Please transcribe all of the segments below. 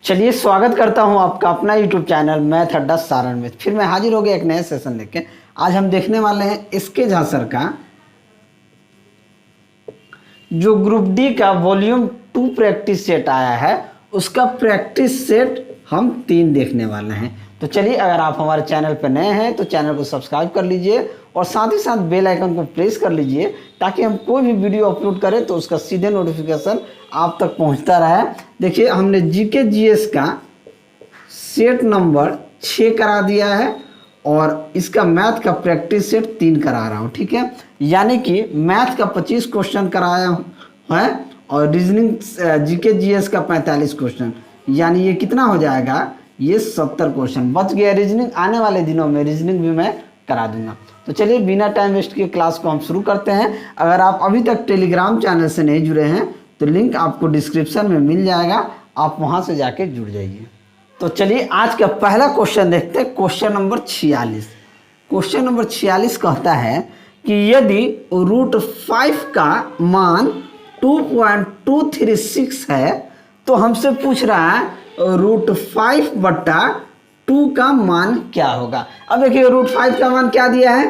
चलिए स्वागत करता हूं आपका अपना YouTube चैनल मैथ अड्डा सारण में। फिर मैं हाजिर हो गया एक नए सेशन लेके। आज हम देखने वाले हैं एसके झा सर का जो ग्रुप डी का वॉल्यूम 2 प्रैक्टिस सेट आया है, उसका प्रैक्टिस सेट हम 3 देखने वाले हैं। तो चलिए, अगर आप हमारे चैनल पर नए हैं तो चैनल को सब्सक्राइब कर लीजिए और साथ ही साथ बेल आइकन को प्रेस कर लीजिए ताकि हम कोई भी वीडियो अपलोड करें तो उसका सीधे नोटिफिकेशन आप तक पहुंचता रहे। देखिए, हमने जीके जीएस का सेट नंबर 6 करा दिया है और इसका मैथ का प्रैक्टिस सेट 3 करा रहा हूँ, ठीक है। यानी कि मैथ का 25 क्वेश्चन कराया है और रीजनिंग जीके जीएस का 45 क्वेश्चन, यानी ये कितना हो जाएगा, ये 70 क्वेश्चन बच गया। रीजनिंग आने वाले दिनों में रीजनिंग भी मैं करा दूंगा। तो चलिए बिना टाइम वेस्ट के क्लास को हम शुरू करते हैं। अगर आप अभी तक टेलीग्राम चैनल से नहीं जुड़े हैं तो लिंक आपको डिस्क्रिप्शन में मिल जाएगा, आप वहां से जाके जुड़ जाइए। तो चलिए आज का पहला क्वेश्चन देखते हैं, क्वेश्चन नंबर 46। क्वेश्चन नंबर 46 कहता है कि यदि √5 का मान 2.236 है तो हमसे पूछ रहा है √5/2 का मान क्या होगा। अब देखिए, √5 का मान क्या दिया है,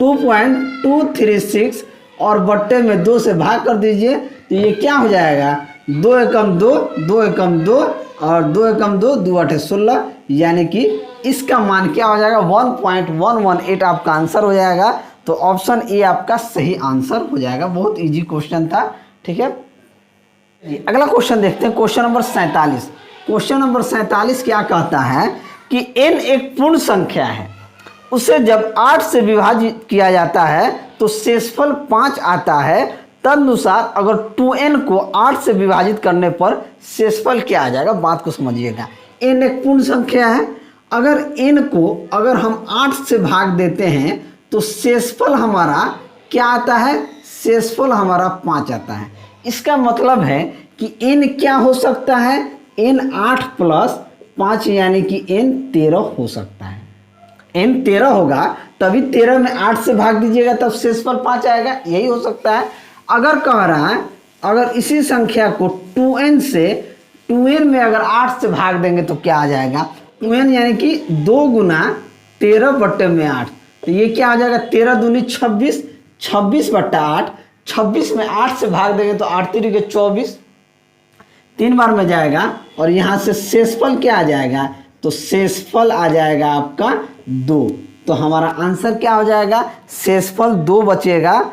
2.236 और बट्टे में 2 से भाग कर दीजिए तो ये क्या हो जाएगा, 2 एकम 2, 2 एकम 2 और 2 एकम 2, 2 8 16, यानी कि इसका मान क्या हो जाएगा, 1.118 आपका आंसर हो जाएगा। तो ऑप्शन ए आपका सही आंसर हो जाएगा। बहुत इजी क्वेश्चन था, ठीक है। अगला क्वेश्चन देखते हैं, क्वेश्चन नंबर 47। क्वेश्चन नंबर 47 क्या कहता है कि n एक पूर्ण संख्या है, उसे जब 8 से विभाजित किया जाता है तो शेषफल 5 आता है। तदनुसार अगर 2n को 8 से विभाजित करने पर शेषफल क्या आ जाएगा। बात को समझिएगा, n एक पूर्ण संख्या है, अगर n को अगर हम 8 से भाग देते हैं तो शेषफल हमारा क्या आता है, शेषफल हमारा 5 आता है। इसका मतलब है कि n क्या हो सकता है, n 8 + 5 यानी कि n 13 हो सकता है। n 13 होगा तभी 13 में 8 से भाग दीजिएगा तब शेषफल 5 आएगा, यही हो सकता है। अगर कह रहा है अगर इसी संख्या को 2n में अगर 8 से भाग देंगे तो क्या आ जाएगा, 2n यानी कि 2 गुना 13/8, तो ये क्या आ जाएगा, 13 दूनी 26, 26/8, 26 में 8 से भाग देंगे तो 8 3 के 24, 3 बार में जाएगा और यहाँ से शेषफल क्या आ जाएगा, तो शेषफल आ जाएगा आपका 2। तो हमारा आंसर क्या हो जाएगा, शेषफल 2 बचेगा।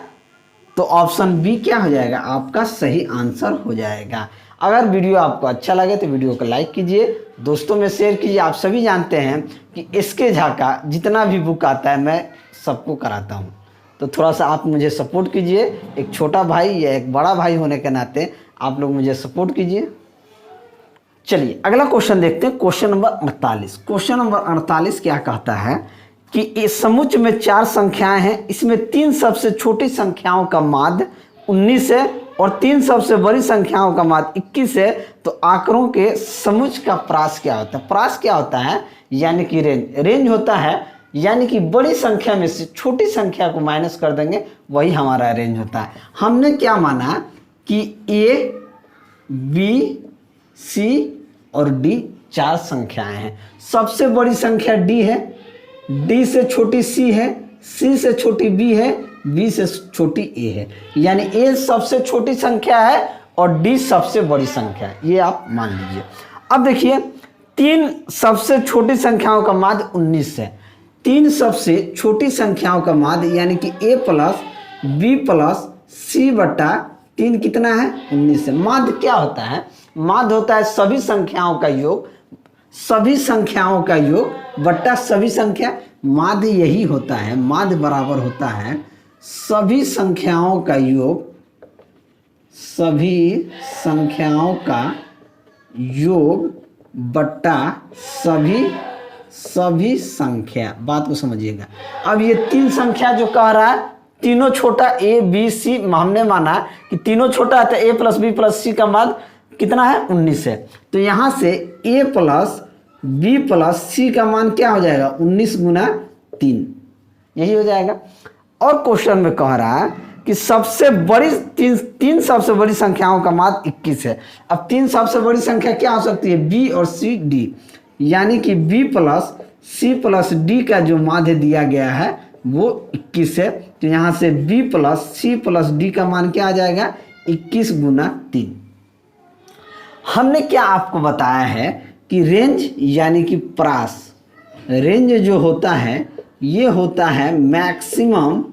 तो ऑप्शन बी क्या हो जाएगा, आपका सही आंसर हो जाएगा। अगर वीडियो आपको अच्छा लगे तो वीडियो को लाइक कीजिए, दोस्तों में शेयर कीजिए। आप सभी जानते हैं कि एसके झा का जितना भी बुक आता है मैं सबको कराता हूँ, तो थोड़ा सा आप मुझे सपोर्ट कीजिए। एक छोटा भाई या एक बड़ा भाई होने के नाते आप लोग मुझे सपोर्ट कीजिए। चलिए अगला क्वेश्चन देखते हैं, क्वेश्चन नंबर 48। क्वेश्चन नंबर 48 क्या कहता है कि इस समुच्चय में 4 संख्याएं हैं, इसमें 3 सबसे छोटी संख्याओं का माध्य 19 है और 3 सबसे बड़ी संख्याओं का माध्य 21 है। तो आंकड़ों के समुच्चय का प्रास क्या होता है। प्रास क्या होता है, यानी कि रेंज होता है, यानी कि बड़ी संख्या में से छोटी संख्या को माइनस कर देंगे, वही हमारा रेंज होता है। हमने क्या माना कि ए, बी, सी और डी 4 संख्याएं हैं। सबसे बड़ी संख्या डी है, डी से छोटी सी है, सी से छोटी बी है, बी से छोटी ए है, यानी ए सबसे छोटी संख्या है और डी सबसे बड़ी संख्या है, ये आप मान लीजिए। अब देखिए, 3 सबसे छोटी संख्याओं का माध्य 19 है। 3 सबसे छोटी संख्याओं का माध्य यानी कि a + b + c/3 कितना है, 19 है। माध्य क्या होता है, माध्य होता है सभी संख्याओं का योग, सभी संख्याओं का योग बट्टा सभी संख्या। माध्य यही होता है, माध्य बराबर होता है सभी संख्याओं का योग, सभी संख्याओं का योग बट्टा सभी संख्या। बात को समझिएगा। अब ये 3 संख्या जो कह रहा है, तीनों छोटा a b c, हमने माना कि तीनों छोटा है तो a + b + c का माध्य कितना है, 19 है। तो यहाँ से a + b + c का मान क्या हो जाएगा, 19 × 3, यही हो जाएगा। और क्वेश्चन में कह रहा है कि सबसे बड़ी तीन सबसे बड़ी संख्याओं का माध्य 21 है। अब तीन सबसे बड़ी संख्या क्या हो सकती है, बी और सी डी, यानी कि b plus c plus d का जो माध्य दिया गया है वो 21 है। तो यहाँ से b plus c plus d का मान क्या आ जाएगा, 21 गुना 3। हमने क्या आपको बताया है कि रेंज यानी कि प्रास, रेंज जो होता है ये होता है मैक्सिमम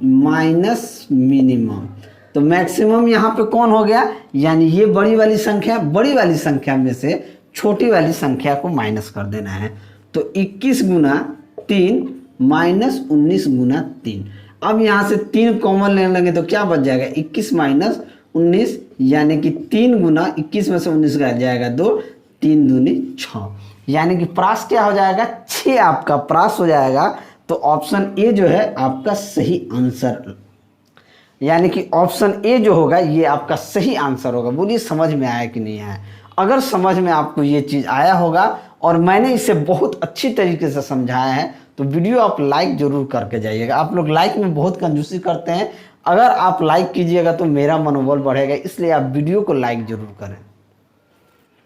माइनस मिनिमम। तो मैक्सिमम यहाँ पे कौन हो गया, यानी ये बड़ी वाली संख्या में से छोटी वाली संख्या को माइनस कर देना है। तो 21 गुना 3 माइनस 19 गुना 3। अब यहाँ से 3 कॉमन लेने लगे तो क्या बच जाएगा, 21 माइनस 19, यानी कि 3 गुना 21 में से 19 का जाएगा 2, 3 दूनी 6, यानी कि प्रास क्या हो जाएगा, 6 आपका प्रास हो जाएगा। तो ऑप्शन ए जो है आपका सही आंसर, यानी कि ऑप्शन ए जो होगा ये आपका सही आंसर होगा। बोलिए समझ में आया कि नहीं आया। अगर समझ में आपको ये चीज़ आया होगा और मैंने इसे बहुत अच्छी तरीके से समझाया है तो वीडियो आप लाइक जरूर करके जाइएगा। आप लोग लाइक में बहुत कंजूसी करते हैं, अगर आप लाइक कीजिएगा तो मेरा मनोबल बढ़ेगा, इसलिए आप वीडियो को लाइक जरूर करें।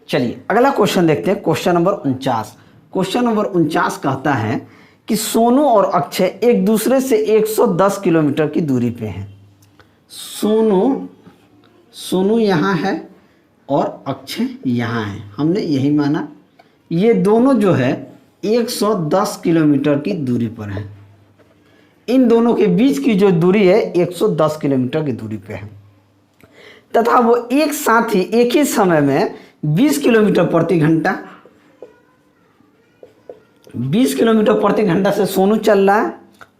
चलिए अगला क्वेश्चन देखते हैं, क्वेश्चन नंबर 49। क्वेश्चन नंबर 49 कहता है कि सोनू और अक्षय एक दूसरे से 110 किलोमीटर की दूरी पे हैं। सोनू यहाँ है और अक्षय यहाँ है, हमने यही माना। ये दोनों जो है 110 किलोमीटर की दूरी पर हैं। इन दोनों के बीच की जो दूरी है 110 किलोमीटर की दूरी पे है तथा वो एक साथ ही एक ही समय में 20 किलोमीटर प्रति घंटा 20 किलोमीटर प्रति घंटा से सोनू चल रहा है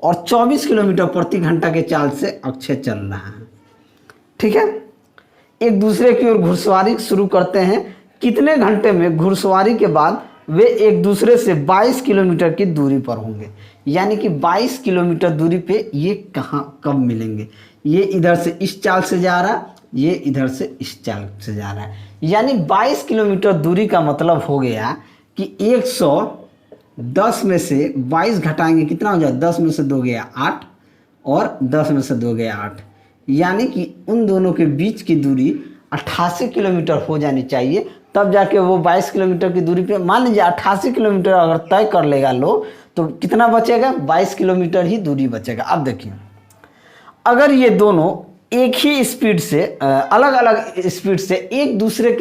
और 24 किलोमीटर प्रति घंटा के चाल से अक्षय चल रहा है। ठीक है, एक दूसरे की ओर घुड़सवारी शुरू करते हैं। कितने घंटे में घुड़सवारी के बाद वे एक दूसरे से 22 किलोमीटर की दूरी पर होंगे, यानी कि 22 किलोमीटर दूरी पे ये कब मिलेंगे। ये इधर से इस चाल से जा रहा, ये इधर से इस चाल से जा रहा है, यानी 22 किलोमीटर दूरी का मतलब हो गया कि 110 में से 22 घटाएंगे कितना हो जाए, 10 में से 2 गया 8 और 10 में से 2 गया 8, यानी कि उन दोनों के बीच की दूरी 88 किलोमीटर हो जानी चाहिए, तब जाके वो 22 किलोमीटर की दूरी पे, मान लीजिए 88 किलोमीटर अगर तय कर लेगा लो तो कितना बचेगा, 22 किलोमीटर ही दूरी बचेगा। अब देखिए अगर ये दोनों एक ही स्पीड से अलग अलग स्पीड से एक दूसरे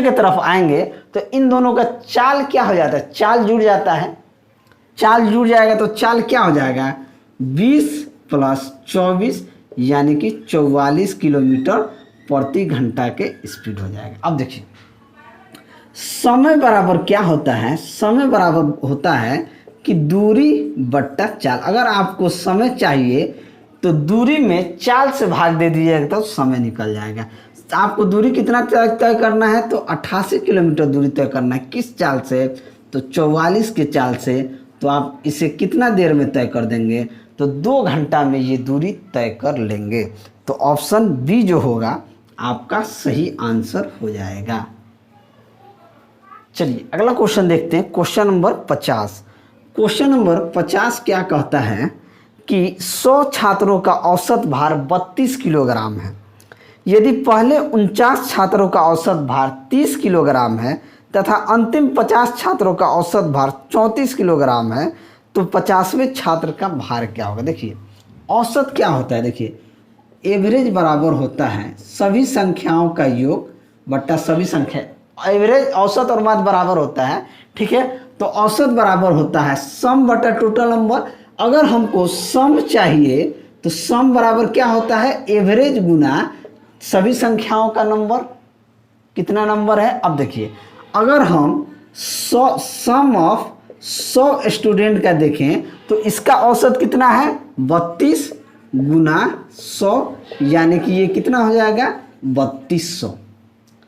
के तरफ आएंगे तो इन दोनों का चाल क्या हो जाता है, चाल जुड़ जाता है। चाल जुड़ जाएगा तो चाल क्या हो जाएगा, 20 प्लस 24 यानी कि 44 किलोमीटर प्रति घंटा के स्पीड हो जाएगा। अब देखिए समय बराबर क्या होता है, समय बराबर होता है कि दूरी बट्टा चाल। अगर आपको समय चाहिए तो दूरी में चाल से भाग दे दीजिएगा तो समय निकल जाएगा। आपको दूरी कितना तय करना है, तो 88 किलोमीटर दूरी तय करना है। किस चाल से, तो 44 के चाल से। तो आप इसे कितना देर में तय कर देंगे, तो 2 घंटा में ये दूरी तय कर लेंगे। तो ऑप्शन बी जो होगा आपका सही आंसर हो जाएगा। चलिए अगला क्वेश्चन देखते हैं, क्वेश्चन नंबर 50। क्वेश्चन नंबर 50 क्या कहता है कि 100 छात्रों का औसत भार 32 किलोग्राम है। यदि पहले 49 छात्रों का औसत भार 30 किलोग्राम है तथा अंतिम 50 छात्रों का औसत भार 34 किलोग्राम है तो 50वें छात्र का भार क्या होगा। देखिए औसत क्या होता है, देखिए एवरेज बराबर होता है सभी संख्याओं का योग बट्टा सभी संख्या। एवरेज औसत और माध्य बराबर होता है, ठीक है। तो औसत बराबर होता है सम बटा टोटल नंबर। अगर हमको सम चाहिए तो सम बराबर क्या होता है, एवरेज गुना सभी संख्याओं का नंबर। कितना नंबर है, अब देखिए अगर हम सम ऑफ 100 स्टूडेंट का देखें तो इसका औसत कितना है, 32 गुना 100, यानी कि ये कितना हो जाएगा 3200।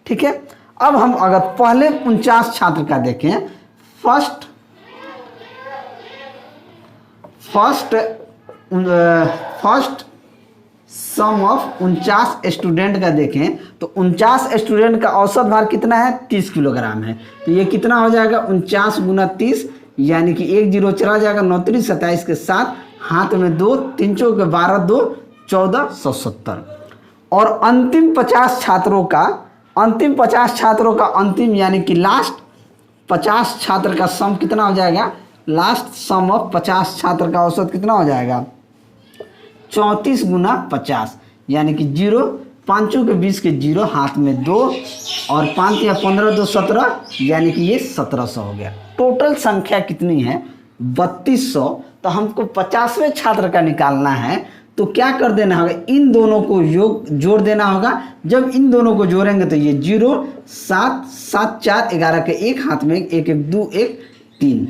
ठीक है। अब हम अगर पहले 49 छात्र का देखें, फर्स्ट सम ऑफ 49 स्टूडेंट का देखें तो 49 स्टूडेंट का औसत भार कितना है, 30 किलोग्राम है। तो ये कितना हो जाएगा 49 गुना 30, यानी कि 1 0 चला जाएगा, 9 3 27 के साथ हाथ में 2, 3 चौके 12, 2 1470। और अंतिम 50 छात्रों का अंतिम यानी कि लास्ट 50 छात्र का सम कितना हो जाएगा, लास्ट सम ऑफ 50 छात्र का औसत कितना हो जाएगा, 34 गुना 50 यानी कि 0, पाँचों के 20 के 0, हाथ में 2 और 5 या 15 2 17 यानी कि ये 1700 हो गया। टोटल संख्या कितनी है, 3200। तो हमको 50वें छात्र का निकालना है तो क्या कर देना होगा, इन दोनों को जोड़ देना होगा। जब इन दोनों को जोड़ेंगे तो ये 0 7 7 4 11 के 1, हाथ में 1 1 2 1 3,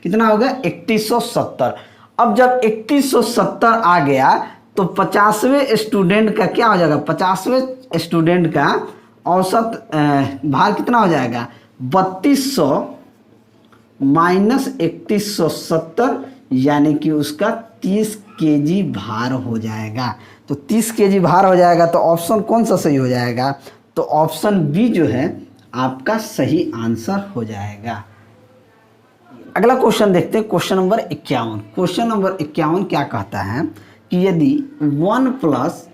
कितना हो गया 3170। अब जब 3170 आ गया तो 50वें स्टूडेंट का क्या हो जाएगा, 50वें स्टूडेंट का औसत भार कितना हो जाएगा, 3200 माइनस 3170 यानी कि उसका 30 केजी भार हो जाएगा। तो 30 केजी भार हो जाएगा तो ऑप्शन कौन सा सही हो जाएगा, तो ऑप्शन बी जो है आपका सही आंसर हो जाएगा। अगला क्वेश्चन देखते हैं, क्वेश्चन नंबर 51। क्वेश्चन नंबर 51 क्या कहता है कि यदि 1 plus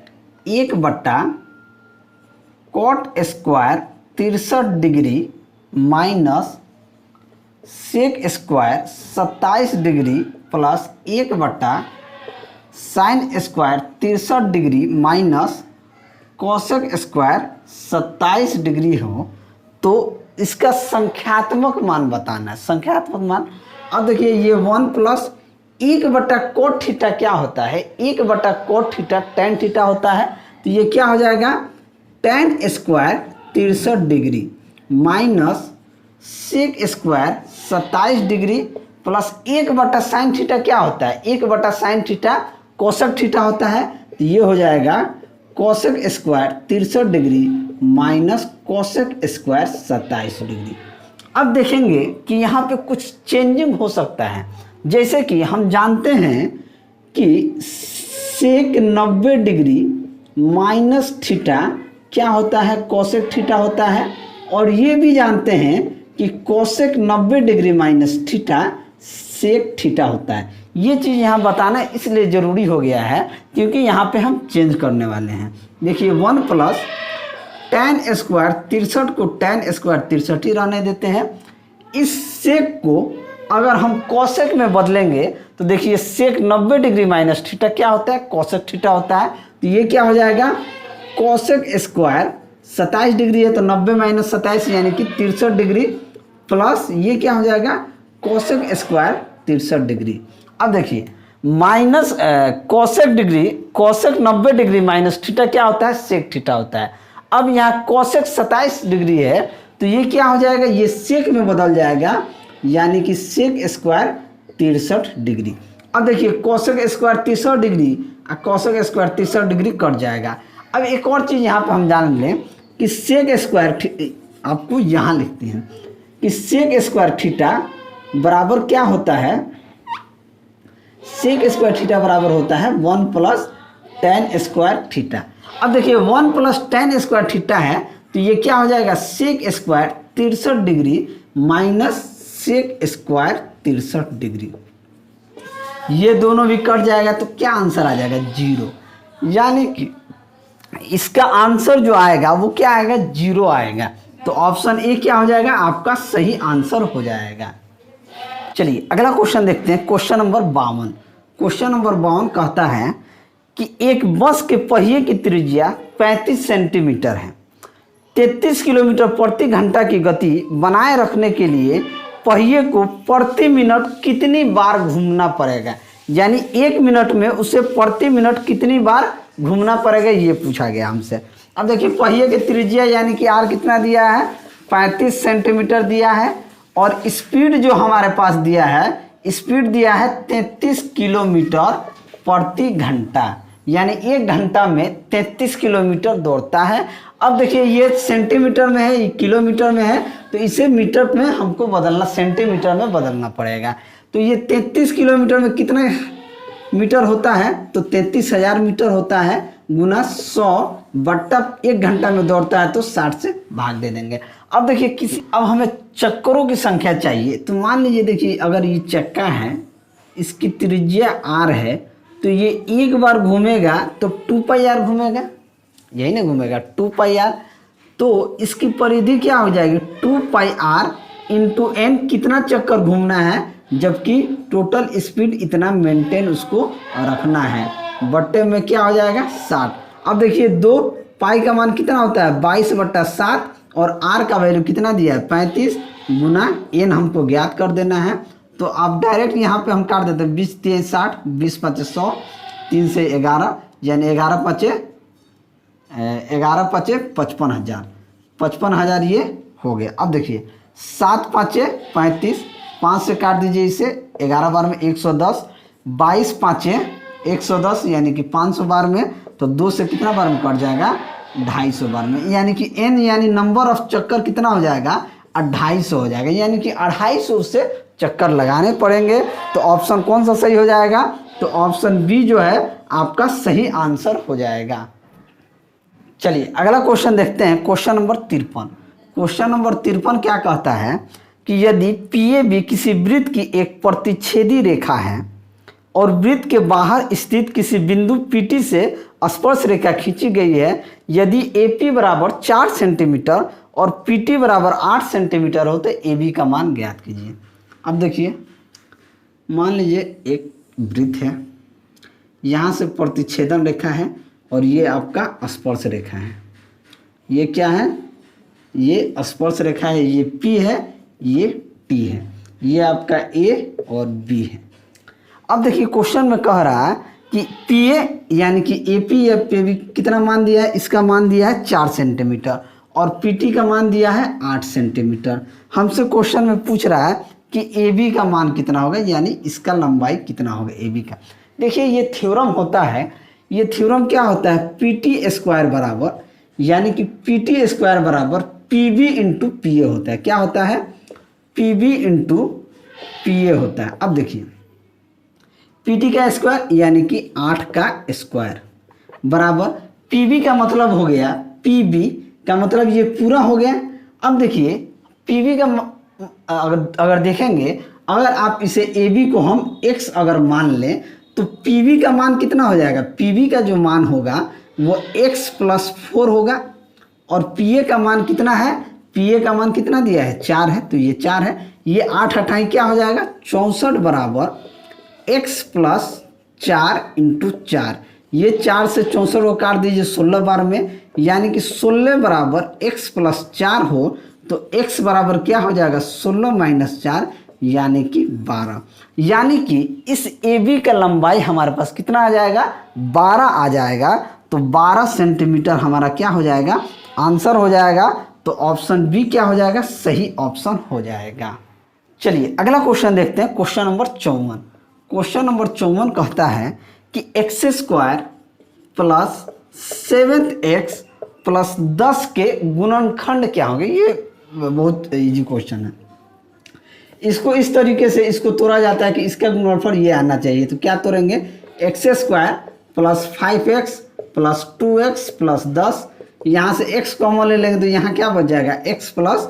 1/cot² 63 degree minus sec² 27 degree plus 1/sin² 63 degree minus cosec² 27 degree हो तो इसका संख्यात्मक मान बताना है। संख्यात्मक मान, अब देखिए ये 1 प्लस 1/cot थीटा क्या होता है, 1/cot थीटा tan थीटा होता है। तो ये क्या हो जाएगा, tan² 63 degree minus sec² 27 degree plus 1/sin theta क्या होता है, 1/sin थीटा cosec थीटा होता है। तो ये हो जाएगा cosec² 63 degree minus cosec² 27 degree. अब देखेंगे कि यहाँ पे कुछ चेंजिंग हो सकता है। जैसे कि हम जानते हैं कि sec 90 डिग्री माइनस थीटा क्या होता है, cosec थीटा होता है। और ये भी जानते हैं कि cosec 90 degree minus theta sec theta होता है। ये चीज़ यहाँ बताना इसलिए ज़रूरी हो गया है क्योंकि यहाँ पे हम चेंज करने वाले हैं। देखिए 1 प्लस tan² 63 को tan² 63 ही रहने देते हैं। इस sec को अगर हम cosec में बदलेंगे तो देखिए sec 90 डिग्री माइनस थीटा क्या होता है, cosec थीटा होता है। तो ये क्या हो जाएगा, cosec² 27 डिग्री है तो 90 माइनस 27 यानी कि 63 डिग्री प्लस ये क्या हो जाएगा cosec² 63 डिग्री। अब देखिए minus cosec 90 degree minus theta क्या होता है, sec थीटा होता है। अब यहाँ cosec 27 डिग्री है तो ये क्या हो जाएगा, ये sec में बदल जाएगा यानी कि sec² 63 डिग्री। अब देखिए cosec² 63 डिग्री और cosec² 63 डिग्री कट जाएगा। अब एक और चीज़ यहाँ पर हम जान लें कि sec², आपको यहाँ लिखते हैं कि sec² थीटा बराबर क्या होता है, sec² थीटा बराबर होता है 1 प्लस tan² थीटा। अब देखिए 1 प्लस tan² थीटा है तो ये क्या हो जाएगा, sec² 63 degree minus sec² 63 degree. ये दोनों भी कट जाएगा तो क्या आंसर आ जाएगा, 0। यानी कि इसका आंसर जो आएगा वो क्या आएगा, 0 आएगा। तो ऑप्शन ए क्या हो जाएगा, आपका सही आंसर हो जाएगा। चलिए अगला क्वेश्चन देखते हैं, क्वेश्चन नंबर 52। क्वेश्चन नंबर 52 कहता है कि एक बस के पहिए की त्रिज्या 35 सेंटीमीटर है, 33 किलोमीटर प्रति घंटा की गति बनाए रखने के लिए पहिए को प्रति मिनट कितनी बार घूमना पड़ेगा। यानी 1 मिनट में उसे प्रति मिनट कितनी बार घूमना पड़ेगा ये पूछा गया हमसे। अब देखिए पहिए की त्रिज्या यानी कि आर कितना दिया है, 35 सेंटीमीटर दिया है और स्पीड जो हमारे पास दिया है, स्पीड दिया है 33 किलोमीटर प्रति घंटा, यानी 1 घंटा में 33 किलोमीटर दौड़ता है। अब देखिए ये सेंटीमीटर में है, ये किलोमीटर में है, तो इसे मीटर में हमको बदलना, सेंटीमीटर में बदलना पड़ेगा। तो ये 33 किलोमीटर में कितना मीटर होता है, तो 33,000 मीटर होता है गुना 100 बट्टा 1 घंटा में दौड़ता है तो 60 से भाग दे देंगे। अब देखिए अब हमें चक्करों की संख्या चाहिए। तो मान लीजिए देखिए अगर ये चक्का है, इसकी त्रिज्या r है, तो तो ये एक बार घूमेगा तो 2πr घूमेगा, यही ना घूमेगा 2πr। तो इसकी परिधि क्या हो जाएगी 2πr इंटू एन, कितना चक्कर घूमना है, जबकि टोटल स्पीड इतना मेंटेन उसको रखना है, बट्टे में क्या हो जाएगा 60। अब देखिए 2 पाई का मान कितना होता है 22/7 और आर का वैल्यू कितना दिया है 35 गुना एन हमको ज्ञात कर देना है। तो आप डायरेक्ट यहाँ पे हम काट देते हैं 20 3 60, 20 5 100, 3 से 11 यानी 11 5 55,000, 55,000 ये हो गया। अब देखिए 7 5 35, 5 से काट दीजिए इसे, 11 बार में 110, 22 5 110 यानी कि 500 बार में, तो 2 से कितना बार में कट जाएगा 250 बार में, यानी कि एन यानी नंबर ऑफ चक्कर कितना हो जाएगा 250 हो जाएगा, यानी कि 250 से चक्कर लगाने पड़ेंगे। तो ऑप्शन कौन सा सही हो जाएगा, तो ऑप्शन बी जो है आपका सही आंसर हो जाएगा। चलिए अगला क्वेश्चन देखते हैं, क्वेश्चन नंबर 53। क्वेश्चन नंबर 53 क्या कहता है कि यदि PAB किसी वृत्त की एक प्रतिच्छेदी रेखा है और वृत्त के बाहर स्थित किसी बिंदु PT से स्पर्श रेखा खींची गई है, यदि AP बराबर 4 सेंटीमीटर और PT बराबर 8 सेंटीमीटर हो तो AB का मान ज्ञात कीजिए। अब देखिए मान लीजिए एक वृत्त है, यहाँ से प्रतिच्छेदन रेखा है और ये आपका स्पर्श रेखा है। ये क्या है, ये स्पर्श रेखा है, ये P है, ये T है, ये आपका A और B है। अब देखिए क्वेश्चन में कह रहा है कि PA यानी कि AP या PB कितना मान दिया है, इसका मान दिया है 4 सेंटीमीटर और PT का मान दिया है 8 सेंटीमीटर। हमसे क्वेश्चन में पूछ रहा है कि AB का मान कितना होगा, यानी इसका लंबाई कितना होगा AB का। देखिए ये थ्योरम होता है, ये थ्योरम क्या होता है PT² बराबर, यानी कि PT² बराबर PB इंटू PA होता है। क्या होता है PB इंटू PA होता है। अब देखिए PT का स्क्वायर यानी कि 8 का स्क्वायर बराबर PB का मतलब हो गया, PB का मतलब ये पूरा हो गया। अब देखिए PB का अगर देखेंगे, अगर आप इसे AB को हम x अगर मान लें तो PB का मान कितना हो जाएगा, PB का जो मान होगा वो x + 4 होगा और PA का मान कितना है, PA का मान कितना दिया है 4 है, तो ये 4 है, ये 8 हटाएं क्या हो जाएगा 64 बराबर x + 4 इंटू 4, ये 4 से 64 को काट दीजिए 16 बार में, यानी कि 16 बराबर x + 4 हो तो x बराबर क्या हो जाएगा 16 - 4 यानी कि 12, यानी कि इस AB का लंबाई हमारे पास कितना आ जाएगा 12 आ जाएगा। तो 12 सेंटीमीटर हमारा क्या हो जाएगा आंसर हो जाएगा। तो ऑप्शन बी क्या हो जाएगा सही ऑप्शन हो जाएगा। चलिए अगला क्वेश्चन देखते हैं, क्वेश्चन नंबर 54। क्वेश्चन नंबर 54 कहता है कि x² + 7x + 10 के गुणनखंड क्या होंगे। ये बहुत इजी क्वेश्चन है, इसको इस तरीके से इसको तोड़ा जाता है कि इसका गुणनफल ये आना चाहिए। तो क्या तोड़ेंगे x² + 5x + 2x + 10, यहाँ से x कॉमन ले लेंगे तो यहाँ क्या बच जाएगा x +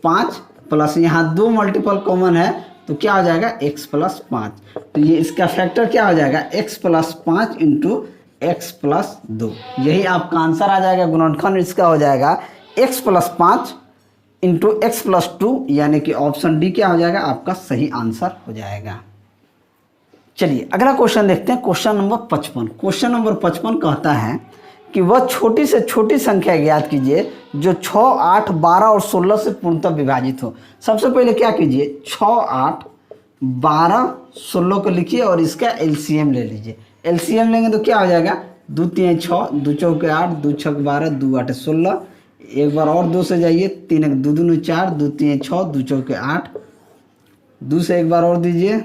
5 प्लस यहाँ 2 मल्टीपल कॉमन है तो क्या हो जाएगा x + 5, तो ये इसका फैक्टर क्या हो जाएगा x + 5 इंटू x + 2, यही आपका आंसर आ जाएगा। गुणनखंड इसका हो जाएगा x + 5 इंटू x + 2, यानी कि ऑप्शन डी क्या हो जाएगा आपका सही आंसर हो जाएगा। चलिए अगला क्वेश्चन देखते हैं, क्वेश्चन नंबर 55। क्वेश्चन नंबर 55 कहता है कि वह छोटी से छोटी संख्या ज्ञात कीजिए जो 6, 8, 12 और 16 से पूर्णतः विभाजित हो। सबसे पहले क्या कीजिए 6, 8, 12, 16 को लिखिए और इसका एलसीएम ले लीजिए। एलसीएम लेंगे तो क्या हो जाएगा 2 3 6, 2 4 8, 2 6 12, 2 8 16, एक बार और 2 से जाइए, 3 1 2 2 4, 2 3 6, 2 4 8, 2 से एक बार और दीजिए,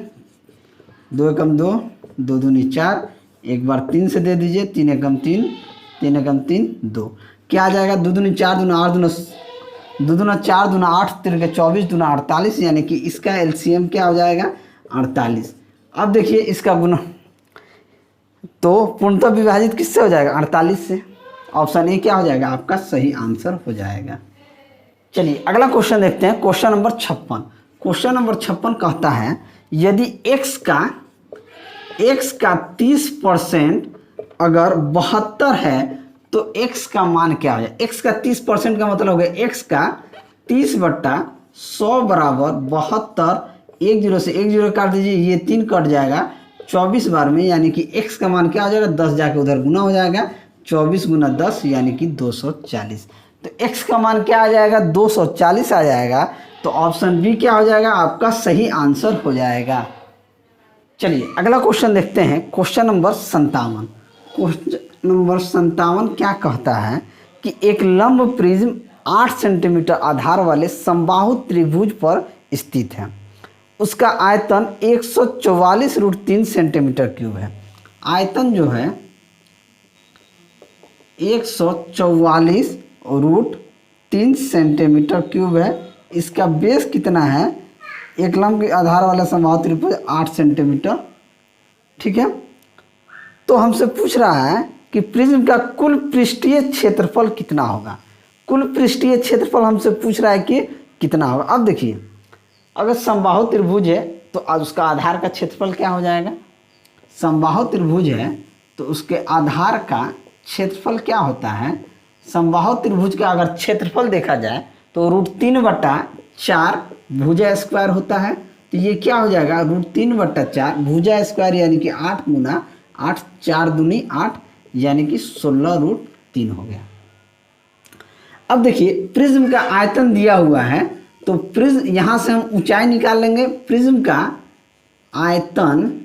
2 1 2, 2 2 4, एक बार 3 से दे दीजिए, 3 1 3, 3 1 3 2, क्या आ जाएगा 2 2 4, 2 8 2 2 4, 2 8 3 24, 2 48, यानी कि इसका एलसीएम क्या हो जाएगा 48। अब देखिए इसका गुना तो पूर्णतः विभाजित किससे हो जाएगा 48 से, ऑप्शन ए क्या हो जाएगा आपका सही आंसर हो जाएगा। चलिए अगला क्वेश्चन देखते हैं, क्वेश्चन नंबर 56। क्वेश्चन नंबर 56 कहता है यदि x का x का 30% अगर 72 है तो x का मान क्या हो जाए। x का 30% का मतलब हो गया x का 30/100 बराबर 72। एक जीरो से एक जीरो काट दीजिए, ये 3 कट जाएगा 24 बार में, यानी कि x का मान क्या हो जाएगा, 10 जाके उधर गुना हो जाएगा, 24 गुना 10 यानी कि 240। तो x का मान क्या आ जाएगा, 240 आ जाएगा। तो ऑप्शन बी क्या हो जाएगा, आपका सही आंसर हो जाएगा। चलिए अगला क्वेश्चन देखते हैं, क्वेश्चन नंबर 57। क्वेश्चन नंबर 57 क्या कहता है कि एक लंब प्रिज्म 8 सेंटीमीटर आधार वाले समबाहु त्रिभुज पर स्थित है, उसका आयतन 144√3 सेंटीमीटर क्यूब है। आयतन जो है 144√3 सेंटीमीटर क्यूब है। इसका बेस कितना है, एक लंब के आधार वाला समबाहु त्रिभुज 8 सेंटीमीटर, ठीक है। तो हमसे पूछ रहा है कि प्रिज्म का कुल पृष्ठीय क्षेत्रफल कितना होगा। कुल पृष्ठीय क्षेत्रफल हमसे पूछ रहा है कि कितना होगा। अब देखिए, अगर समबाहु त्रिभुज है तो आज उसका आधार का क्षेत्रफल क्या हो जाएगा। समबाहु त्रिभुज है तो उसके आधार का क्षेत्रफल क्या होता है। समबाहु त्रिभुज का अगर क्षेत्रफल देखा जाए तो √3/4 भुजा स्क्वायर होता है। तो ये क्या हो जाएगा, √3/4 भुजा स्क्वायर यानी कि 8 गुना 8, 4 दूनी 8 यानी कि 16√3 हो गया। अब देखिए प्रिज्म का आयतन दिया हुआ है, तो प्रिज्म यहाँ से हम ऊंचाई निकाल लेंगे। प्रिज्म का आयतन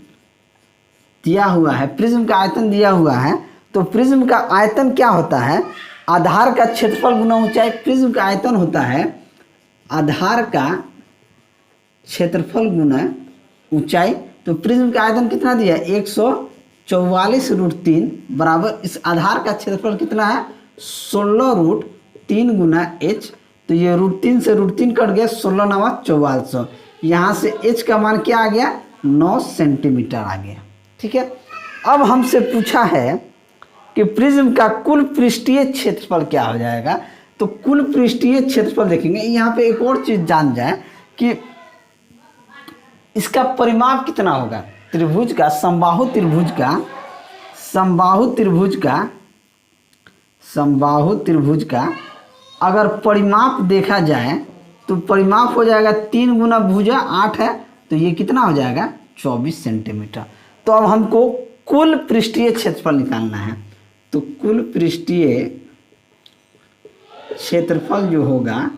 दिया हुआ है, प्रिज्म का आयतन दिया हुआ है, तो प्रिज्म का आयतन क्या होता है, आधार का क्षेत्रफल गुना ऊंचाई। प्रिज्म का आयतन होता है आधार का क्षेत्रफल गुना ऊंचाई। तो प्रिज्म का आयतन कितना दिया है, 144√3 बराबर इस आधार का क्षेत्रफल कितना है, 16√3 गुना h। तो ये √3 से √3 कट गया, 16 9 4400। यहाँ से h का मान क्या आ गया, 9 सेंटीमीटर आ गया, ठीक है। अब हमसे पूछा है कि प्रिज्म का कुल पृष्ठीय क्षेत्रफल क्या हो जाएगा। तो कुल पृष्ठीय क्षेत्रफल देखेंगे। यहाँ पे एक और चीज जान जाए कि इसका परिमाप कितना होगा, त्रिभुज का, समबाहु त्रिभुज का अगर परिमाप देखा जाए तो परिमाप हो जाएगा 3 गुना भुजा 8 है, तो ये कितना हो जाएगा, 24 सेंटीमीटर। तो अब हमको कुल पृष्ठीय क्षेत्रफल निकालना है। तो कुल पृष्ठीय क्षेत्रफल जो होगा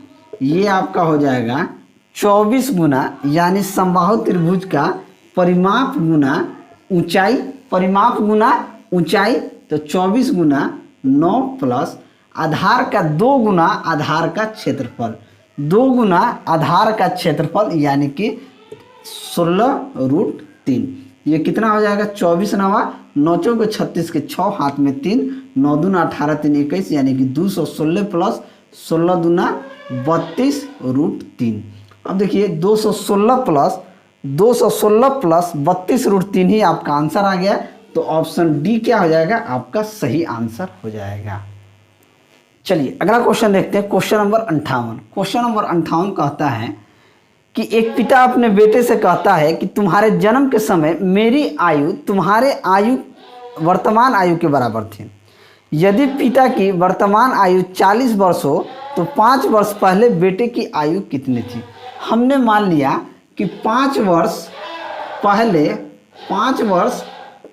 ये आपका हो जाएगा 24 गुना, यानी समबाहु त्रिभुज का परिमाप गुना ऊंचाई, परिमाप गुना ऊंचाई, तो 24 गुना 9 प्लस आधार का 2 गुना आधार का क्षेत्रफल, 2 गुना आधार का क्षेत्रफल यानी कि 16√3। ये कितना हो जाएगा, 24 9 9 को 36 के 6 हाथ में 3, 9 दूना 18 3 21 यानी कि 216 प्लस 16 दूना 32√3। अब देखिए 216 प्लस 32√3 ही आपका आंसर आ गया। तो ऑप्शन डी क्या हो जाएगा, आपका सही आंसर हो जाएगा। चलिए अगला क्वेश्चन देखते हैं, क्वेश्चन नंबर 58। क्वेश्चन नंबर 58 कहता है कि एक पिता अपने बेटे से कहता है कि तुम्हारे जन्म के समय मेरी आयु तुम्हारे वर्तमान आयु के बराबर थी। यदि पिता की वर्तमान आयु 40 वर्ष हो तो 5 वर्ष पहले बेटे की आयु कितनी थी। हमने मान लिया कि 5 वर्ष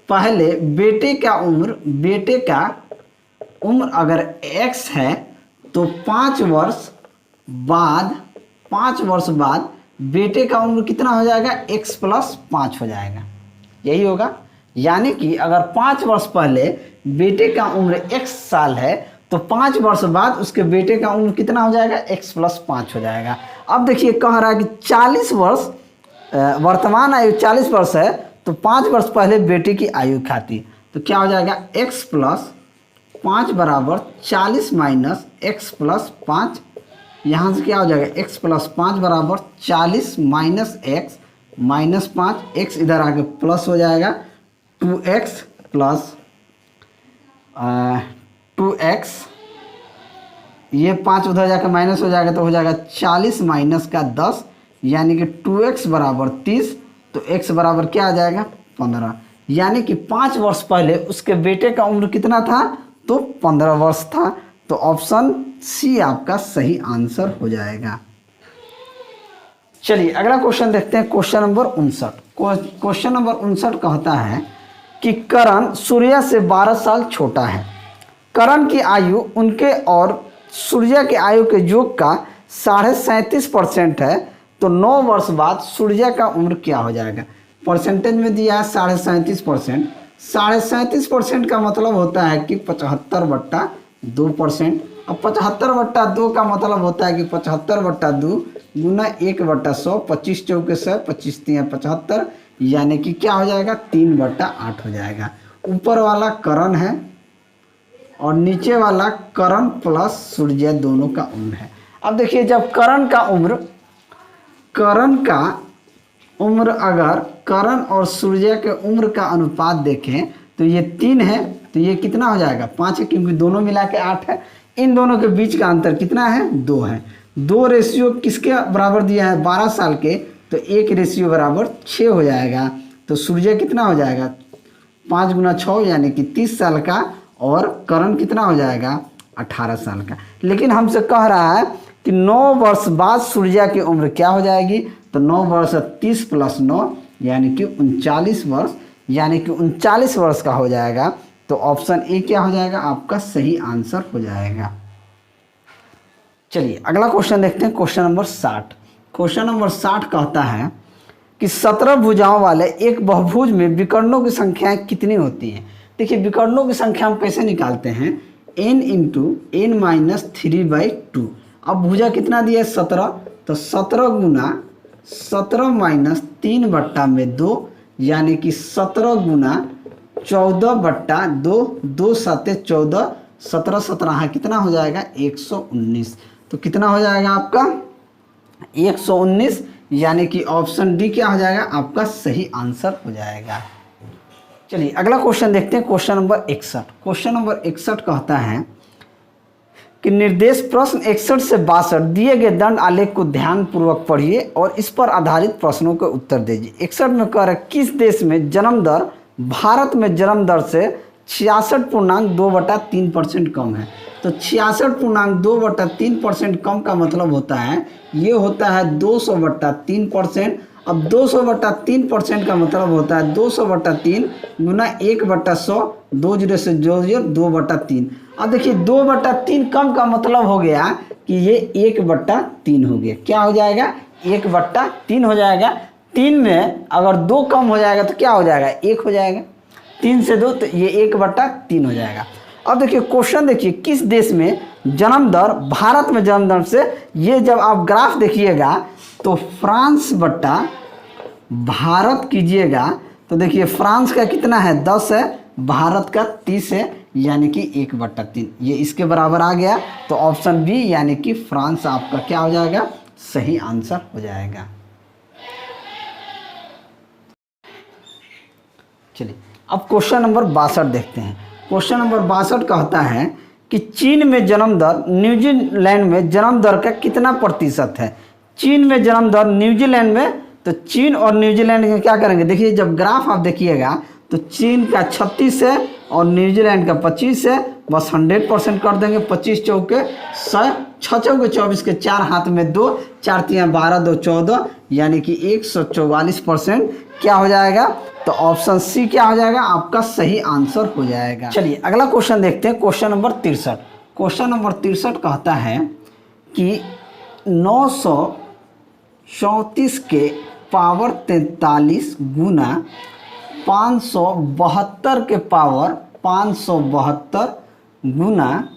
पहले बेटे का उम्र अगर x है तो 5 वर्ष बाद बेटे का उम्र कितना हो जाएगा, x + 5 हो जाएगा, यही होगा। यानी कि अगर 5 वर्ष पहले बेटे का उम्र x साल है तो 5 वर्ष बाद उसके बेटे का उम्र कितना हो जाएगा, x + 5 हो जाएगा। अब देखिए कह रहा है कि 40 वर्ष वर्तमान आयु 40 वर्ष है तो 5 वर्ष पहले बेटे की आयु खाती, तो क्या हो जाएगा, x + 5 बराबर 40 माइनस x + 5। यहाँ से क्या हो जाएगा, x + 5 बराबर 40 माइनस x -5, x इधर आके प्लस हो जाएगा 2x + 2x, ये 5 उधर जाकर माइनस हो जाएगा तो हो जाएगा 40 माइनस का 10 यानी कि 2x बराबर 30। तो x बराबर क्या आ जाएगा, 15। यानी कि 5 वर्ष पहले उसके बेटे का उम्र कितना था, तो 15 वर्ष था। तो ऑप्शन सी आपका सही आंसर हो जाएगा। चलिए अगला क्वेश्चन देखते हैं, क्वेश्चन नंबर 59। क्वेश्चन नंबर 59 कहता है कि करण सूर्य से 12 साल छोटा है। करण की आयु उनके और सूर्य की आयु के योग का 37.5% है। तो 9 वर्ष बाद सूर्य का उम्र क्या हो जाएगा। परसेंटेज में दिया है 37.5%। 37.5% का मतलब होता है कि 75/2%। अब 75/2 का मतलब होता है कि 75/2 गुना 1/100, 25 चौके 100, 25 तिया 75, यानी कि क्या हो जाएगा 3/8 हो जाएगा। ऊपर वाला करण है और नीचे वाला करण प्लस सूर्य दोनों का उम्र है। अब देखिए जब करण का उम्र अगर करण और सूर्य के उम्र का अनुपात देखें तो ये 3 है, तो ये कितना हो जाएगा 5 है, क्योंकि दोनों मिला के 8 है। इन दोनों के बीच का अंतर कितना है 2 है। 2 रेशियो किसके बराबर दिया है 12 साल के, तो 1 रेशियो बराबर 6 हो जाएगा। तो सूर्य कितना हो जाएगा 5 गुना 6 यानी कि 30 साल का, और करण कितना हो जाएगा 18 साल का। लेकिन हमसे कह रहा है कि 9 वर्ष बाद सूर्य की उम्र क्या हो जाएगी, तो 9 वर्ष 30 + 9 यानी कि 39 वर्ष, यानी कि 39 वर्ष का हो जाएगा। तो ऑप्शन ए क्या हो जाएगा आपका सही आंसर हो जाएगा। चलिए अगला क्वेश्चन देखते हैं, क्वेश्चन नंबर 60। क्वेश्चन नंबर 60 कहता है कि 17 भुजाओं वाले एक बहुभुज में विकर्णों की संख्याएं कितनी होती हैं। देखिए विकर्णों की संख्या हम कैसे निकालते हैं, n × n - 3/2। अब भुजा कितना दिया है 17, तो 17 गुना 17 - 3/2 यानी कि 17 गुना 14/2, 2 7 14, 17 17 कितना हो जाएगा 119। तो कितना हो जाएगा आपका 119, यानी कि ऑप्शन डी क्या हो जाएगा आपका सही आंसर हो जाएगा। चलिए अगला क्वेश्चन देखते हैं, क्वेश्चन नंबर 61। क्वेश्चन नंबर 61 कहता है कि निर्देश प्रश्न 61 से 62 दिए गए दंड आलेख को ध्यानपूर्वक पढ़िए और इस पर आधारित प्रश्नों के उत्तर दीजिए। 61 में कह रहा है किस देश में जन्म दर भारत में जन्म दर से 66.2/3% कम है। तो 66.2/3% कम का मतलब होता है ये होता है 200/3%। अब 200/3% का मतलब होता है 200/3 गुना 1/100, 2 0 से 2 0, 2/3। अब देखिए 2/3 कम का मतलब हो गया कि ये 1/3 हो गया। क्या हो जाएगा 1/3 हो जाएगा। 3 में अगर 2 कम हो जाएगा तो क्या हो जाएगा 1 हो जाएगा। 3 से 2 तो ये 1/3 हो जाएगा। अब देखिए क्वेश्चन देखिए किस देश में जन्म दर भारत में जन्म दर से, ये जब आप ग्राफ देखिएगा तो फ्रांस बट्टा भारत कीजिएगा तो देखिए फ्रांस का कितना है 10 है, भारत का 30 है, यानी कि 1/3 ये इसके बराबर आ गया। तो ऑप्शन बी यानी कि फ्रांस आपका क्या हो जाएगा सही आंसर हो जाएगा। चलिए अब क्वेश्चन नंबर 62 देखते हैं। क्वेश्चन नंबर 62 कहता है कि चीन में जन्म दर न्यूजीलैंड में जन्म दर का कितना प्रतिशत है। चीन में जन्म दर न्यूजीलैंड में, तो चीन और न्यूजीलैंड में क्या करेंगे देखिए जब ग्राफ आप देखिएगा तो चीन का 36 है और न्यूजीलैंड का 25 है, बस 100% कर देंगे। 25 चौके 100, 6 चौके 24 के 4 हाथ में 2, 4 3 12, 2 14, यानी कि 144% क्या हो जाएगा। तो ऑप्शन सी क्या हो जाएगा आपका सही आंसर हो जाएगा। चलिए अगला क्वेश्चन देखते हैं, क्वेश्चन नंबर 63। क्वेश्चन नंबर 63 कहता है कि 934 के पावर 43 गुना 572 के पावर 572 गुना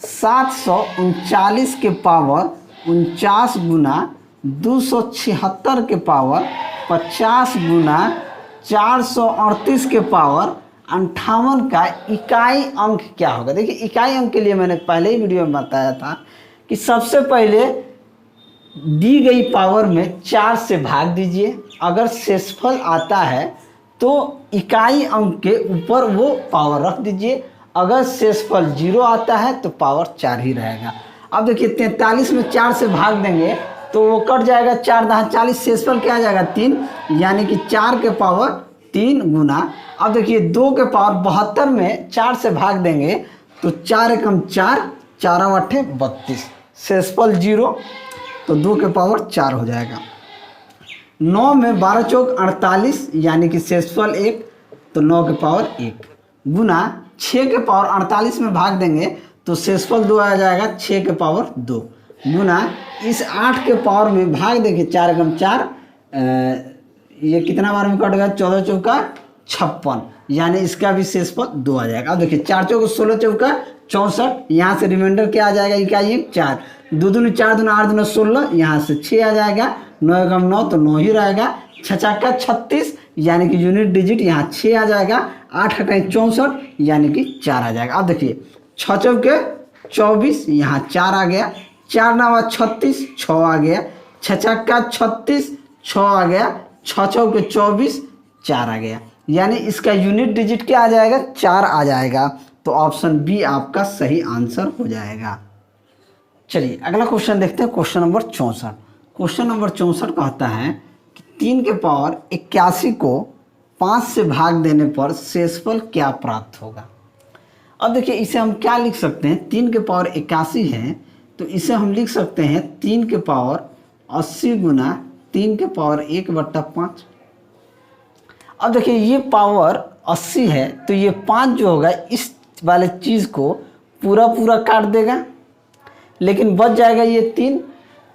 739 के पावर 49 गुना 276 के पावर 50 गुना 438 के पावर 58 का इकाई अंक क्या होगा। देखिए इकाई अंक के लिए मैंने पहले ही वीडियो में बताया था कि सबसे पहले दी गई पावर में 4 से भाग दीजिए, अगर शेषफल आता है तो इकाई अंक के ऊपर वो पावर रख दीजिए, अगर शेषफल 0 आता है तो पावर 4 ही रहेगा। अब देखिए 43 में 4 से भाग देंगे तो वो कट जाएगा, 4 × 40, शेषफल क्या आ जाएगा 3, यानी कि 4 के पावर 3 गुना, अब देखिए 2 के पावर 72 में 4 से भाग देंगे तो 4 एकम 4, 4 अट्ठे 32, शेषफल 0, तो 2 के पावर 4 हो जाएगा। 9 में 12 चौक 48 यानी कि शेषफल 1, तो 9 के पावर 1 गुना 6 के पावर 48 में भाग देंगे तो शेषफल 2 आ जाएगा, 6 के पावर 2 गुना इस 8 के पावर में भाग देंगे 4 एकम 4, ये कितना बार में कट गया, 14 चौका 56 यानी इसका भी शेषफल 2 आ जाएगा। अब देखिए 4 चौका 16 चौका 64, यहाँ से रिमाइंडर क्या आ जाएगा, इकाई 1 4, 2 दूनी 4 दूना 8 दूना 16, यहाँ से 6 आ जाएगा, 9 एकम 9 तो 9 ही रहेगा, 6 चक्का 36 यानी कि यूनिट डिजिट यहाँ 6 आ जाएगा, 8 अठाई 64 यानी कि 4 आ जाएगा। अब देखिए 6 चौके 24 यहाँ 4 आ गया, 4 नवा 36 6 आ गया, 6 चक्का 36 6 आ गया, 6 चौके 24 4 आ गया, यानी इसका यूनिट डिजिट क्या आ जाएगा, 4 आ जाएगा। तो ऑप्शन बी आपका सही आंसर हो जाएगा। चलिए अगला क्वेश्चन देखते हैं, क्वेश्चन नंबर 64। क्वेश्चन नंबर 64 कहता है कि 3 के पावर 81 को 5 से भाग देने पर शेषफल क्या प्राप्त होगा। अब देखिए इसे हम क्या लिख सकते हैं, 3 के पावर 81 है तो इसे हम लिख सकते हैं 3 के पावर 80 गुना 3 के पावर 1/5। अब देखिए ये पावर 80 है तो ये 5 जो होगा इस वाले चीज़ को पूरा काट देगा, लेकिन बच जाएगा ये 3,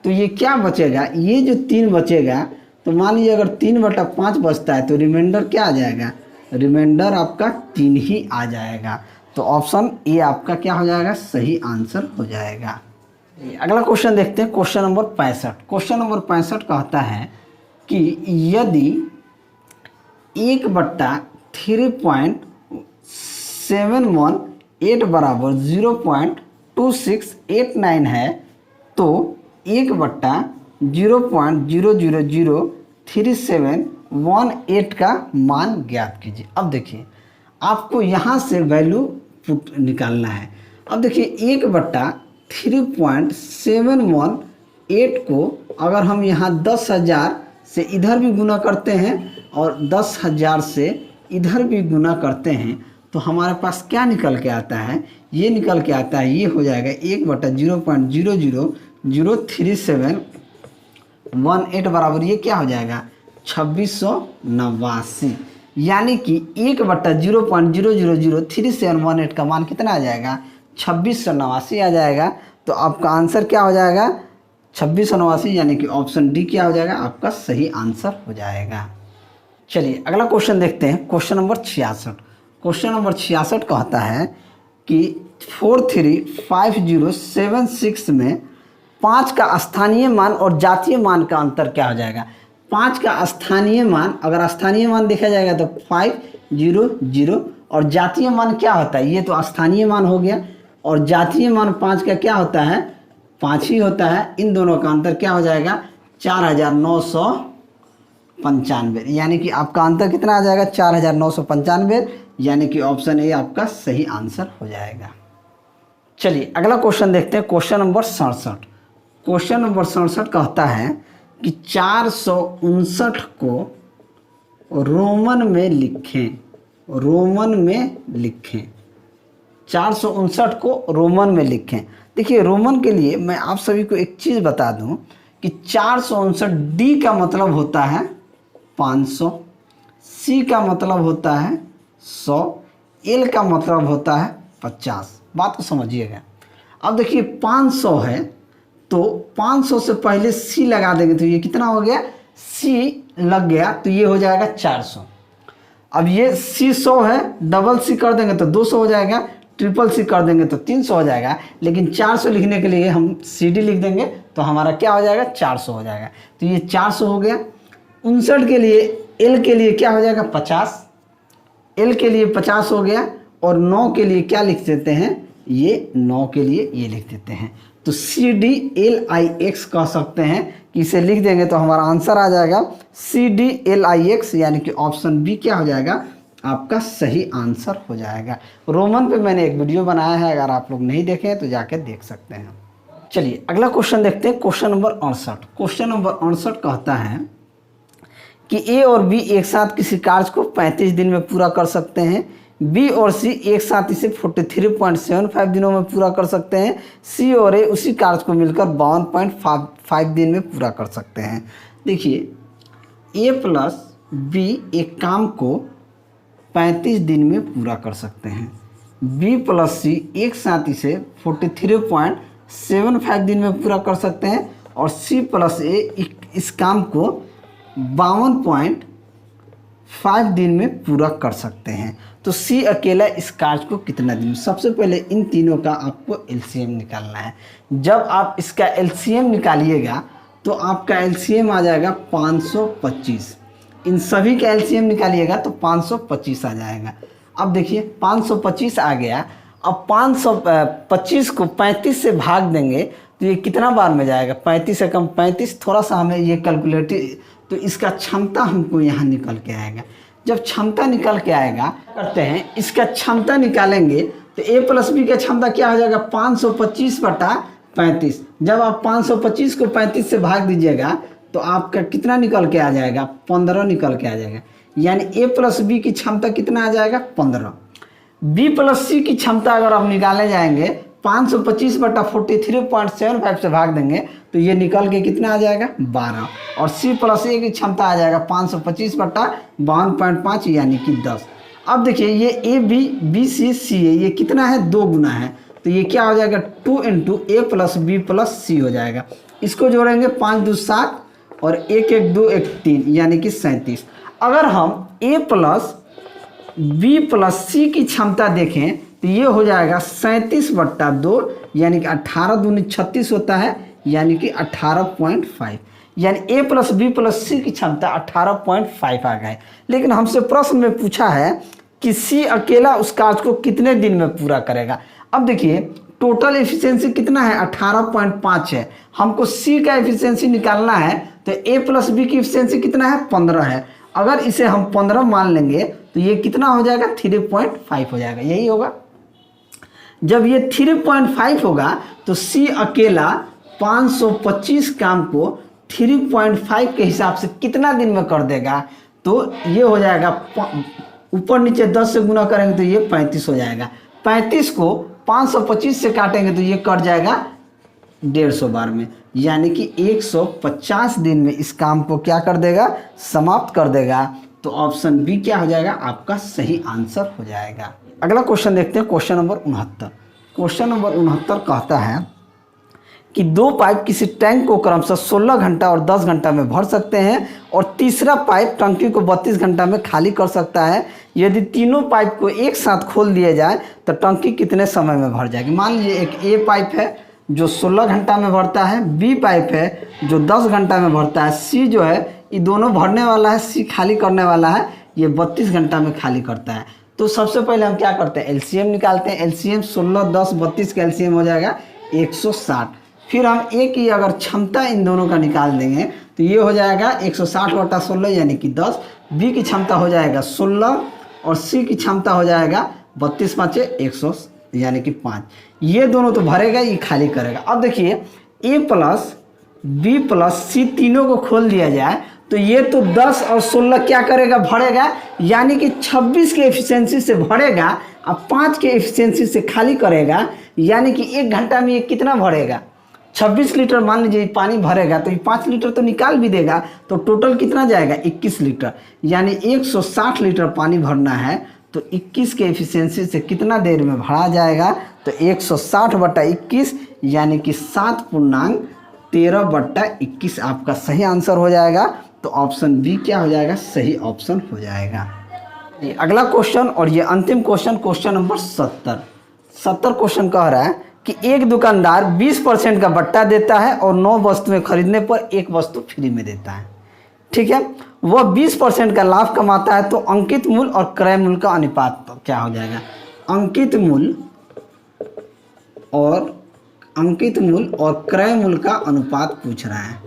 तो ये क्या बचेगा, ये जो 3 बचेगा तो मान लीजिए अगर 3/5 बचता है तो रिमाइंडर क्या आ जाएगा, रिमाइंडर आपका 3 ही आ जाएगा। तो ऑप्शन ए आपका क्या हो जाएगा, सही आंसर हो जाएगा। अगला क्वेश्चन देखते हैं, क्वेश्चन नंबर 65। क्वेश्चन नंबर 65 कहता है कि यदि 1/3.718 बराबर 0.2689 है तो 1/0.0003718 का मान ज्ञात कीजिए। अब देखिए आपको यहाँ से वैल्यू पुट निकालना है। अब देखिए 1/3.718 को अगर हम यहाँ 10,000 से इधर भी गुना करते हैं और 10,000 से इधर भी गुना करते हैं तो हमारे पास क्या निकल के आता है, ये निकल के आता है, ये हो जाएगा 1/0.0003718 बराबर ये क्या हो जाएगा 2689, यानी कि 1/0.0003718 का मान कितना आ जाएगा 2689 आ जाएगा। तो आपका आंसर क्या हो जाएगा 2689, यानी कि ऑप्शन डी क्या हो जाएगा आपका सही आंसर हो जाएगा। चलिए अगला क्वेश्चन देखते हैं, क्वेश्चन नंबर 66। क्वेश्चन नंबर 66 कहता है कि 435076 में 5 का स्थानीय मान और जातीय मान का अंतर क्या हो जाएगा। 5 का स्थानीय मान, अगर स्थानीय मान देखा जाएगा तो 500 और जातीय मान क्या होता है, ये तो स्थानीय मान हो गया और जातीय मान 5 का क्या होता है 5 ही होता है। इन दोनों का अंतर क्या हो जाएगा 4995, यानी कि आपका अंतर कितना आ जाएगा 4995, यानी कि ऑप्शन ए आपका सही आंसर हो जाएगा। चलिए अगला क्वेश्चन देखते हैं, क्वेश्चन नंबर 67। क्वेश्चन नंबर 67 कहता है कि 459 को रोमन में लिखें, रोमन में लिखें, 459 को रोमन में लिखें। देखिए रोमन के लिए मैं आप सभी को एक चीज़ बता दूं कि 459 डी का मतलब होता है 500, सी का मतलब होता है 100, एल का मतलब होता है 50। बात को समझिएगा। अब देखिए 500 है तो 500 से पहले सी लगा देंगे तो ये कितना हो गया, सी लग गया तो ये हो जाएगा 400। अब ये सी 100 है, डबल सी कर देंगे तो 200 हो जाएगा, ट्रिपल सी कर देंगे तो 300 हो जाएगा, लेकिन 400 लिखने के लिए हम सी डी लिख देंगे तो हमारा क्या हो जाएगा 400 हो जाएगा। तो ये 400 हो गया। 59 के लिए एल के लिए क्या हो जाएगा 50, एल के लिए 50 हो गया और 9 के लिए क्या लिख देते हैं, ये 9 के लिए ये लिख देते हैं। तो CDLIX कह सकते हैं कि इसे लिख देंगे तो हमारा आंसर आ जाएगा CDLIX, यानी कि ऑप्शन बी क्या हो जाएगा आपका सही आंसर हो जाएगा। रोमन पे मैंने एक वीडियो बनाया है, अगर आप लोग नहीं देखे तो जाकर देख सकते हैं। चलिए अगला क्वेश्चन देखते हैं, क्वेश्चन नंबर 68। क्वेश्चन नंबर 68 कहता है कि ए और बी एक साथ किसी कार्य को 35 दिन में पूरा कर सकते हैं, बी और सी एक साथ इसे 43.75 दिनों में पूरा कर सकते हैं, सी और ए उसी कार्य को मिलकर 52.5 दिन में पूरा कर सकते हैं। देखिए ए प्लस बी एक काम को 35 दिन में पूरा कर सकते हैं, बी प्लस सी एक साथ इसे 43.75 दिन में पूरा कर सकते हैं और सी प्लस ए इस काम को 52.5 दिन में पूरा कर सकते हैं। तो सी अकेला इस कार्य को कितना दिन में, सबसे पहले इन तीनों का आपको एलसीएम निकालना है। जब आप इसका एलसीएम निकालिएगा तो आपका एलसीएम आ जाएगा 525, इन सभी का एलसीएम निकालिएगा तो 525 आ जाएगा। अब देखिए 525 आ गया, अब 525 को 35 से भाग देंगे तो ये कितना बार में जाएगा, 35 से कम 35, थोड़ा सा हमें ये कैलकुलेट, तो इसका क्षमता हमको यहाँ निकल के आएगा। जब क्षमता निकल के आएगा करते हैं, इसका क्षमता निकालेंगे तो ए प्लस बी का क्षमता क्या हो जाएगा 525/35। जब आप 525 को 35 से भाग दीजिएगा तो आपका कितना निकल के आ जाएगा, 15 निकल के आ जाएगा। यानी ए प्लस बी की क्षमता कितना आ जाएगा 15। बी प्लस सी की क्षमता अगर आप निकाले जाएंगे 525/43.75 से भाग देंगे तो ये निकल के कितना आ जाएगा 12, और सी प्लस ए की क्षमता आ जाएगा 525/52.5 यानी कि 10। अब देखिए ये ए बी बी सी सी ए ये कितना है, 2 गुना है, तो ये क्या हो जाएगा 2 × ए प्लस बी प्लस सी हो जाएगा। इसको जोड़ेंगे 5 2 7 और 1 1 2 1 3 यानी कि 37। अगर हम ए प्लस बी प्लस सी की क्षमता देखें तो ये हो जाएगा 37/2 यानी कि 18 दूनी 36 होता है, यानी कि 18.5। यानी ए प्लस बी प्लस सी की क्षमता 18.5 आ गए। लेकिन हमसे प्रश्न में पूछा है कि सी अकेला उस कार्य को कितने दिन में पूरा करेगा। अब देखिए टोटल एफिशिएंसी कितना है 18.5 है, हमको सी का एफिशिएंसी निकालना है तो ए प्लस बी की एफिशिएंसी कितना है 15 है। अगर इसे हम 15 मान लेंगे तो ये कितना हो जाएगा 3.5 हो जाएगा, यही होगा। जब ये 3.5 होगा तो सी अकेला 525 काम को 3.5 के हिसाब से कितना दिन में कर देगा, तो ये हो जाएगा ऊपर नीचे 10 से गुना करेंगे तो ये 35 हो जाएगा। 35 को 525 से काटेंगे तो ये कट जाएगा 150 बार में, यानी कि 150 दिन में इस काम को क्या कर देगा, समाप्त कर देगा। तो ऑप्शन बी क्या हो जाएगा, आपका सही आंसर हो जाएगा। अगला क्वेश्चन देखते हैं, क्वेश्चन नंबर 69। क्वेश्चन नंबर 69 कहता है कि 2 पाइप किसी टैंक को क्रमशः 16 घंटा और 10 घंटा में भर सकते हैं और तीसरा पाइप टंकी को 32 घंटा में खाली कर सकता है। यदि तीनों पाइप को एक साथ खोल दिया जाए तो टंकी कितने समय में भर जाएगी। मान लीजिए एक ए पाइप है जो 16 घंटा में भरता है, बी पाइप है जो 10 घंटा में भरता है, सी जो है ये दोनों भरने वाला है, सी खाली करने वाला है, ये 32 घंटा में खाली करता है। तो सबसे पहले हम क्या करते हैं, एलसीएम निकालते हैं। एलसीएम 16 10 32 का एलसीएम हो जाएगा 160। फिर हम ए की अगर क्षमता इन दोनों का निकाल देंगे तो ये हो जाएगा 160/16 यानी कि 10। बी की क्षमता हो जाएगा 16 और सी की क्षमता हो जाएगा 32 5 100 यानी कि 5। ये दोनों तो भरेगा, ये खाली करेगा। अब देखिए ए प्लस बी प्लस सी तीनों को खोल दिया जाए तो ये तो 10 और 16 क्या करेगा, भरेगा, यानी कि 26 के एफिशिएंसी से भरेगा और 5 के एफिशिएंसी से खाली करेगा, यानी कि 1 घंटा में ये कितना भरेगा 26 लीटर मान लीजिए पानी भरेगा तो ये 5 लीटर तो निकाल भी देगा, तो टोटल कितना जाएगा 21 लीटर, यानी 160 लीटर पानी भरना है। तो 21 के एफिशिएंसी से कितना देर में भरा जाएगा, तो 160/21 यानी कि 7.13/21 आपका सही आंसर हो जाएगा। तो ऑप्शन बी क्या हो जाएगा, सही ऑप्शन हो जाएगा। ये अगला क्वेश्चन और ये अंतिम क्वेश्चन, क्वेश्चन नंबर 70 क्वेश्चन कह रहा है कि एक दुकानदार 20% का बट्टा देता है और 9 वस्तुएं खरीदने पर 1 वस्तु फ्री में देता है। ठीक है, वह 20% का लाभ कमाता है, तो अंकित मूल्य और क्रय मूल्य का अनुपात क्या हो जाएगा। अंकित मूल्य और क्रय मूल्य का अनुपात पूछ रहा है।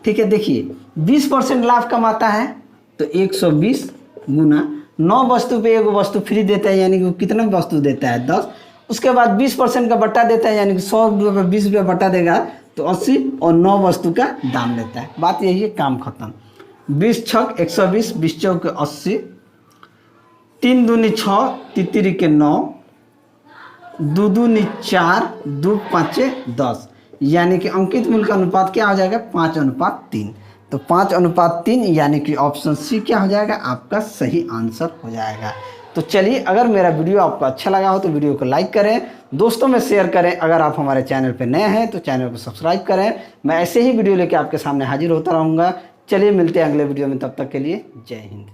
ठीक है, देखिए 20% लाभ कमाता है तो 120 गुना 9 वस्तु पे 1 वस्तु फ्री देता है, यानी कि वो कितना वस्तु देता है 10। उसके बाद 20% का बट्टा देता है, यानी कि 100 रुपये पर 20 रुपये बट्टा देगा तो 80 और 9 वस्तु का दाम लेता है। बात यही है, काम खत्म। 20 छक 120, 20 चौक 80, 3 दूनी 6, तितरी के 9, 2 दूनी 4, 2 5 10, यानी कि अंकित मूल्य का अनुपात क्या हो जाएगा 5:3। तो 5:3 यानी कि ऑप्शन सी क्या हो जाएगा आपका सही आंसर हो जाएगा। तो चलिए, अगर मेरा वीडियो आपको अच्छा लगा हो तो वीडियो को लाइक करें, दोस्तों में शेयर करें। अगर आप हमारे चैनल पर नए हैं तो चैनल को सब्सक्राइब करें। मैं ऐसे ही वीडियो लेके आपके सामने हाजिर होता रहूँगा। चलिए मिलते हैं अगले वीडियो में, तब तक के लिए जय हिंद।